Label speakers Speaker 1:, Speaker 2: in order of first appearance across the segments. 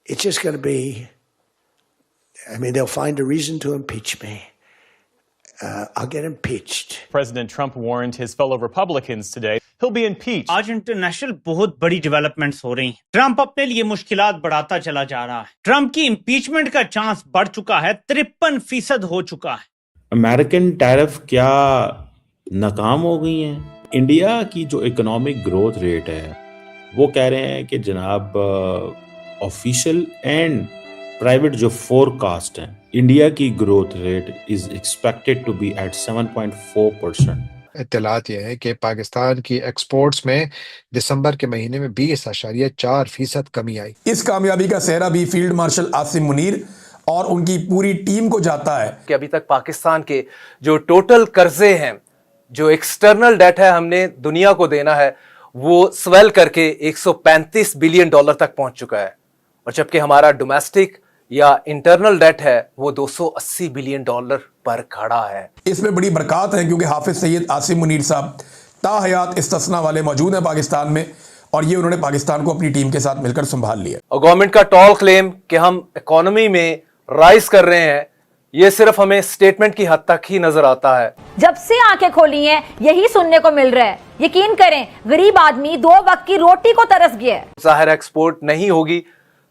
Speaker 1: it's just going to be, I mean, they'll find a reason to impeach me. I'll get impeached.
Speaker 2: President Trump warned his fellow Republicans today he'll be impeached.
Speaker 3: आज international बहुत बड़ी developments हो रही हैं। Trump अपने लिए मुश्किलात बढ़ाता चला जा रहा है। ट्रंप की इम्पीचमेंट का चांस बढ़ चुका है, 53% हो चुका है।
Speaker 4: अमेरिकन टैरिफ क्या नाकाम हो गई हैं? इंडिया की जो इकोनॉमिक ग्रोथ रेट है वो कह रहे हैं कि जनाब ऑफिशियल एंड प्राइवेट जो फोरकास्ट है, इंडिया की growth rate is expected to be at 7.4%।
Speaker 5: इत्तलात ये है कि पाकिस्तान की एक्सपोर्ट्स में दिसंबर के महीने में 20.4% कमी आई।
Speaker 6: इस कामयाबी का सेहरा भी फील्ड मार्शल आसिम मुनीर और उनकी पूरी टीम को जाता है
Speaker 7: कि अभी तक पाकिस्तान के जो टोटल कर्जे हैं, जो एक्सटर्नल डेट है हमने दुनिया को देना है, वो स्वेल करके 135 बिलियन डॉलर तक पहुंच चुका है, और जबकि हमारा डोमेस्टिक या इंटरनल डेट है वो 280 बिलियन डॉलर पर खड़ा है। इसमें
Speaker 6: बड़ी बरकत है क्योंकि हाफिज सैयद आसिम मुनीर साहब ताहयात इस्तिस्ना वाले मौजूद हैं पाकिस्तान में, और ये उन्होंने पाकिस्तान को अपनी टीम के साथ मिलकर संभाल लिया।
Speaker 7: और गवर्नमेंट का टॉल क्लेम कि हम इकोनॉमी में राइज कर रहे हैं, ये सिर्फ हमें स्टेटमेंट की हद तक ही नजर आता है।
Speaker 8: जब से आंखें खोली हैं यही सुनने को मिल रहा है। यकीन करें, गरीब आदमी 2 वक्त की रोटी को तरस गया है।
Speaker 7: जाहिर एक्सपोर्ट नहीं होगी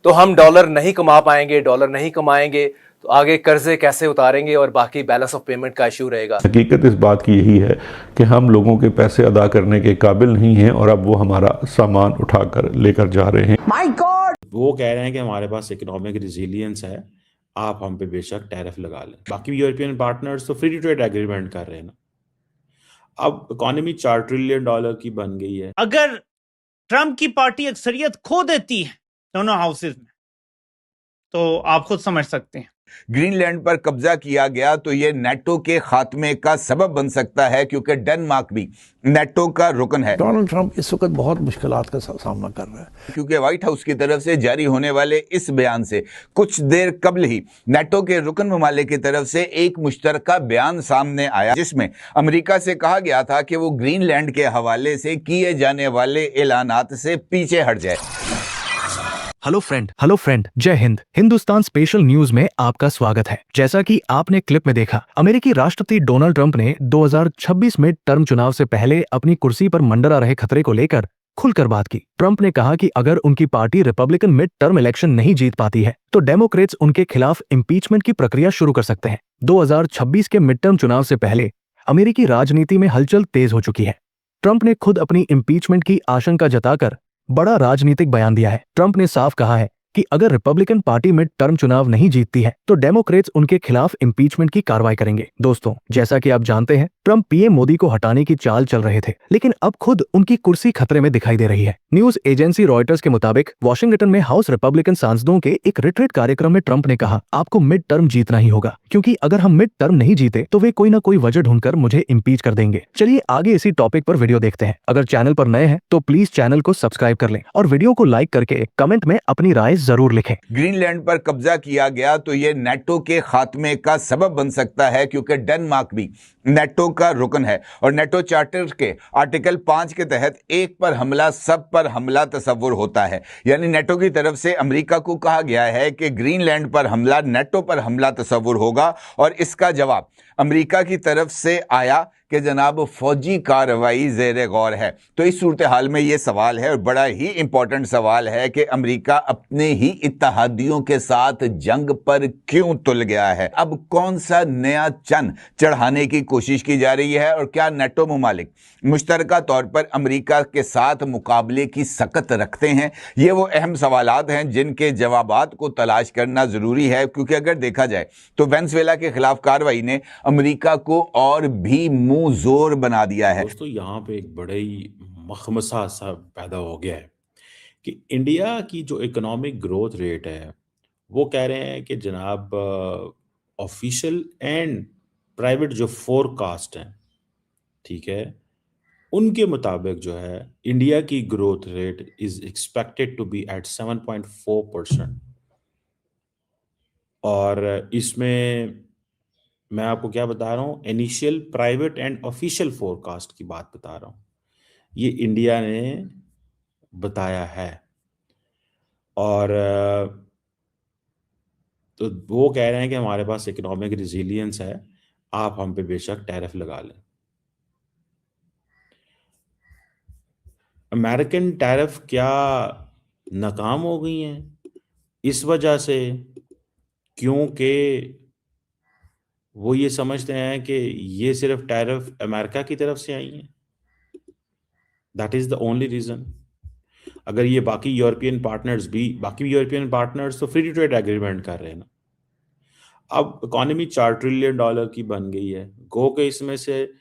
Speaker 7: तो हम डॉलर नहीं कमा पाएंगे, डॉलर नहीं कमाएंगे तो आगे कर्जे कैसे उतारेंगे और बाकी बैलेंस ऑफ पेमेंट का इशू रहेगा।
Speaker 9: हकीकत इस बात की यही है कि हम लोगों के पैसे अदा करने के काबिल नहीं हैं और अब वो हमारा सामान उठाकर लेकर जा रहे हैं।
Speaker 6: My God!
Speaker 4: वो कह रहे हैं कि हमारे पास इकोनॉमिक रिजिलियंस है, आप हम पे बेशक टैरिफ लगा लें। बाकी यूरोपियन पार्टनर्स तो फ्री ट्रेड एग्रीमेंट कर रहे हैं ना। अब इकोनॉमी $4 ट्रिलियन की बन गई है।
Speaker 3: अगर ट्रंप की पार्टी अक्सरियत खो देती है दोनों हाउसेज में, तो आप खुद समझ सकते हैं।
Speaker 10: ग्रीनलैंड पर कब्जा किया गया तो यह नेटो के खात्मे का सबब बन सकता है, क्योंकि डेनमार्क भी नेटो का रुकन है।
Speaker 11: डोनाल्ड ट्रंप इस वक्त बहुत मुश्किलात का सामना कर रहा है,
Speaker 10: क्योंकि व्हाइट हाउस की तरफ से जारी होने वाले इस बयान से कुछ देर कबल ही नेटो के रुकन ममालिक की तरफ से एक मुश्तरका बयान सामने आया, जिसमें अमेरिका से कहा गया था कि वो ग्रीनलैंड के हवाले से किए जाने वाले ऐलानात से पीछे हट जाए।
Speaker 12: हेलो फ्रेंड, जय हिंद। हिंदुस्तान स्पेशल न्यूज में आपका स्वागत है। जैसा कि आपने क्लिप में देखा, अमेरिकी राष्ट्रपति डोनाल्ड ट्रंप ने 2026 में टर्म चुनाव से पहले अपनी कुर्सी पर मंडरा रहे खतरे को लेकर खुलकर बात की। ट्रंप ने कहा कि अगर उनकी party Republican mid term election नहीं जीत पाती है तो डेमोक्रेट्स उनके खिलाफ इम्पीचमेंट की प्रक्रिया शुरू कर सकते हैं। 2026 के मिड टर्म चुनाव से पहले अमेरिकी राजनीति में हलचल तेज हो चुकी है। ट्रंप ने खुद अपनी इम्पीचमेंट की आशंका जताकर बड़ा राजनीतिक बयान दिया है। ट्रंप ने साफ कहा है कि अगर रिपब्लिकन पार्टी मिड टर्म चुनाव नहीं जीतती है तो डेमोक्रेट्स उनके खिलाफ इम्पीचमेंट की कार्रवाई करेंगे। दोस्तों, जैसा कि आप जानते हैं, ट्रंप पीएम मोदी को हटाने की चाल चल रहे थे, लेकिन अब खुद उनकी कुर्सी खतरे में दिखाई दे रही है। न्यूज एजेंसी रॉयटर्स के मुताबिक वाशिंगटन में हाउस रिपब्लिकन सांसदों के एक रिट्रीट कार्यक्रम में ट्रंप ने कहा, आपको मिड टर्म जीतना ही होगा, क्योंकि अगर हम मिड टर्म नहीं जीते तो वे कोई ना कोई वजह ढूंढकर मुझे इम्पीच कर देंगे। चलिए आगे इसी टॉपिक पर वीडियो देखते हैं। अगर चैनल पर नए हैं तो प्लीज चैनल को सब्सक्राइब कर लें और वीडियो को लाइक करके कमेंट में अपनी राय जरूर लिखें।
Speaker 10: ग्रीनलैंड पर कब्जा किया गया तो यह नेटो के खात्मे का सबब बन सकता है, क्योंकि डेनमार्क भी नेटो का रुकन है और नेटो चार्टर के आर्टिकल 5 के तहत एक पर हमला सब पर हमला तस्वुर होता है। यानी नेटो की तरफ से अमेरिका को कहा गया है कि ग्रीनलैंड पर हमला नेटो पर हमला तस्वुर होगा, और इसका जवाब अमेरिका की तरफ से आया कि जनाब फौजी कार्रवाई ज़ेर गौर है। तो इस सूरत हाल में ये सवाल है, और बड़ा ही इंपॉर्टेंट सवाल है, कि अमेरिका अपने ही इत्तहादियों के साथ जंग पर क्यों तुल गया है। अब कौन सा नया चन चढ़ाने की कोशिश की जा रही है, और क्या नेटो ममालिक मुश्तरका तौर पर अमेरिका के साथ मुकाबले की सकत रखते हैं। ये वो अहम सवालात हैं जिनके जवाबात को तलाश करना ज़रूरी है, क्योंकि अगर देखा जाए तो वेनेजुएला के खिलाफ कार्रवाई ने अमेरिका को और भी मुंह जोर बना दिया है।
Speaker 4: दोस्तों, यहाँ पे एक बड़ा ही मखमसा सा पैदा हो गया है कि इंडिया की जो इकोनॉमिक ग्रोथ रेट है वो कह रहे हैं कि जनाब ऑफिशियल एंड प्राइवेट जो फोरकास्ट हैं, ठीक है, उनके मुताबिक जो है इंडिया की growth rate is expected to be at 7.4%। और इसमें मैं आपको क्या बता रहा हूँ, initial private and official forecast की बात बता रहा हूँ, ये इंडिया ने बताया है। और तो वो कह रहे हैं कि हमारे पास इकोनॉमिक रिजिलियंस है, आप हम पे बेशक टैरिफ लगा लें। अमेरिकन टैरिफ क्या नाकाम हो गई हैं इस वजह से क्योंकि वो ये समझते हैं कि ये सिर्फ टैरिफ अमेरिका की तरफ से आई हैं? That is the only reason. अगर ये बाकी यूरोपियन पार्टनर्स तो फ्री ट्रेड एग्रीमेंट कर रहे हैं ना। अब इकॉनमी $4 ट्रिलियन की बन गई है, गो के इसमें से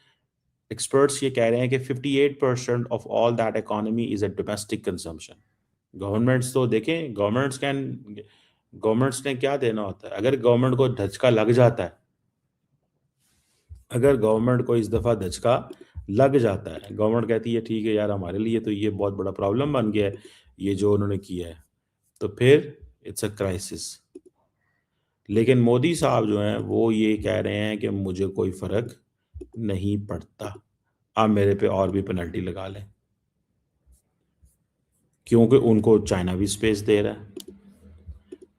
Speaker 4: एक्सपर्ट्स ये कह रहे हैं कि 58% of all that economy is a domestic consumption. Governments तो देखें, गवर्नमेंट्स ने क्या देना होता है? अगर गवर्नमेंट को धचका लग जाता है, अगर गवर्नमेंट को इस दफ़ा धचका लग जाता है, गवर्नमेंट कहती है ठीक है यार, हमारे लिए तो ये बहुत बड़ा प्रॉब्लम बन गया है ये जो उन्होंने किया है, तो फिर इट्स अ क्राइसिस। लेकिन मोदी साहब जो हैं वो ये कह रहे हैं कि मुझे कोई फ़र्क नहीं पड़ता, आप मेरे पे और भी पेनल्टी लगा लें, क्योंकि उनको चाइना भी स्पेस दे रहा है।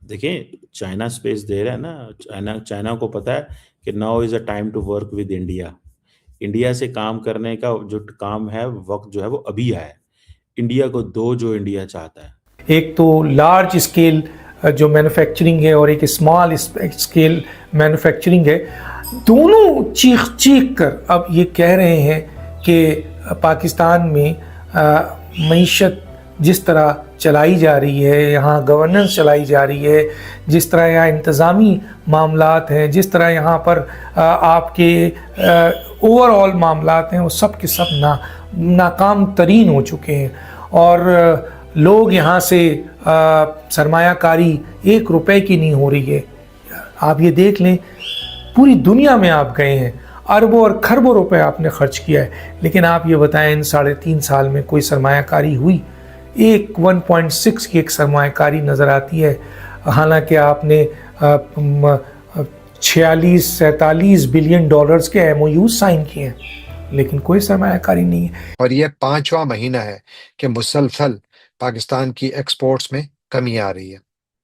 Speaker 4: देखें, चाइना स्पेस दे रहा है ना, चाइना को पता है कि now is a time to work with India. India से काम करने का जो काम है, वक्त जो है वो अभी आया है। इंडिया को दो जो इंडिया चाहता है।
Speaker 13: एक तो लार्ज स्केल जो मैन्युफैक्चरिंग है और एक स्मॉल स्केल मैन्युफैक्चरिंग है, दोनों चीख कर अब ये कह रहे हैं कि पाकिस्तान में मईशत जिस तरह चलाई जा रही है, यहाँ गवर्नेंस चलाई जा रही है, जिस तरह यहाँ इंतज़ामी मामलात हैं, जिस तरह यहाँ पर आपके ओवरऑल मामलात हैं, वो सब के सब नाकाम तरीन हो चुके हैं। और लोग यहाँ से सरमायाकारी ₹1 की नहीं हो रही है। आप ये देख लें, पूरी दुनिया में आप गए हैं, अरबों और खरबों रुपए आपने खर्च किया है, लेकिन आप ये बताएं इन 3.5 साल में कोई सरमायाकारी हुई? 1.6 की एक सरमायाकारी नज़र आती है, हालांकि आपने 46-47 बिलियन डॉलर्स के MOU साइन किए हैं, लेकिन कोई सरमायाकारी नहीं है।
Speaker 5: और ये 5वां महीना है कि मुसलसल पाकिस्तान की एक्सपोर्ट्स में कमी आ रही है।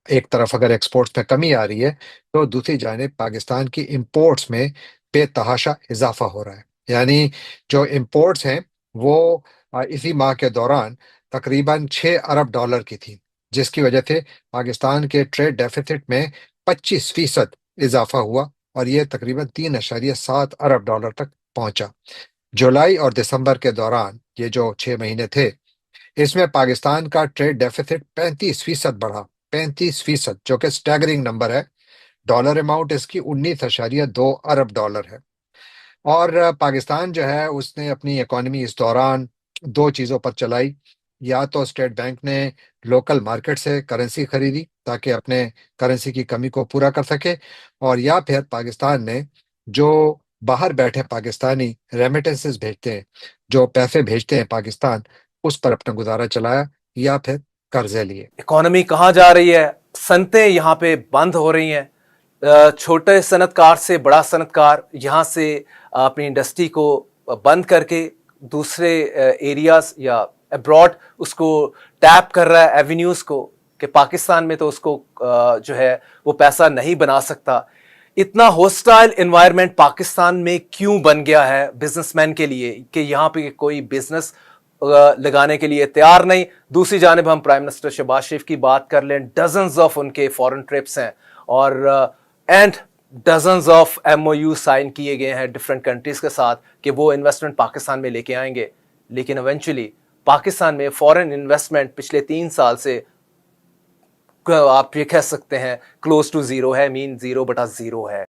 Speaker 5: एक तरफ अगर एक्सपोर्ट्स में कमी आ रही है तो दूसरी जानिब पाकिस्तान की इंपोर्ट्स में बेतहाशा इजाफा हो रहा है। यानी जो इंपोर्ट्स हैं वो इसी माह के दौरान तकरीबन $6 अरब की थी, जिसकी वजह से पाकिस्तान के ट्रेड डेफिसिट में 25% इजाफा हुआ और ये तकरीबन $3.7 अरब तक पहुंचा। जुलाई और दिसंबर के दौरान ये जो 6 महीने थे, इसमें पाकिस्तान का ट्रेड डेफिसिट 35% बढ़ा, 35%, जो कि स्टैगरिंग नंबर है। डॉलर अमाउंट इसकी $19.2 अरब है। और पाकिस्तान जो है उसने अपनी इकोनॉमी इस दौरान 2 चीज़ों पर चलाई। या तो स्टेट बैंक ने लोकल मार्केट से करेंसी खरीदी ताकि अपने करेंसी की कमी को पूरा कर सके, और या फिर पाकिस्तान ने जो बाहर बैठे पाकिस्तानी रेमिटेंसेस भेजते हैं, जो पैसे भेजते हैं पाकिस्तान, उस पर अपना गुजारा चलाया या फिर कर्जे लिए।
Speaker 7: इकोनॉमी कहाँ जा रही है? सनतें यहाँ पे बंद हो रही हैं। छोटे सनतकार से बड़ा सनतकार यहाँ से अपनी इंडस्ट्री को बंद करके दूसरे एरियाज या अब्रॉड उसको टैप कर रहा है, एवेन्यूज को, कि पाकिस्तान में तो उसको जो है वो पैसा नहीं बना सकता। इतना हॉस्टाइल एनवायरनमेंट पाकिस्तान में क्यों बन गया है बिजनेसमैन के लिए कि यहाँ पे कोई बिजनेस लगाने के लिए तैयार नहीं। दूसरी जानिब हम प्राइम मिनिस्टर शहबाज शरीफ की बात कर लें, डजन्स ऑफ उनके फॉरेन ट्रिप्स हैं और and dozens of MOU sign किए गए हैं डिफरेंट कंट्रीज के साथ कि वो इन्वेस्टमेंट पाकिस्तान में लेके आएंगे। लेकिन इवेंचुअली पाकिस्तान में फॉरेन इन्वेस्टमेंट पिछले 3 साल से आप ये कह सकते हैं क्लोज टू 0 है, मीन 0/0 है।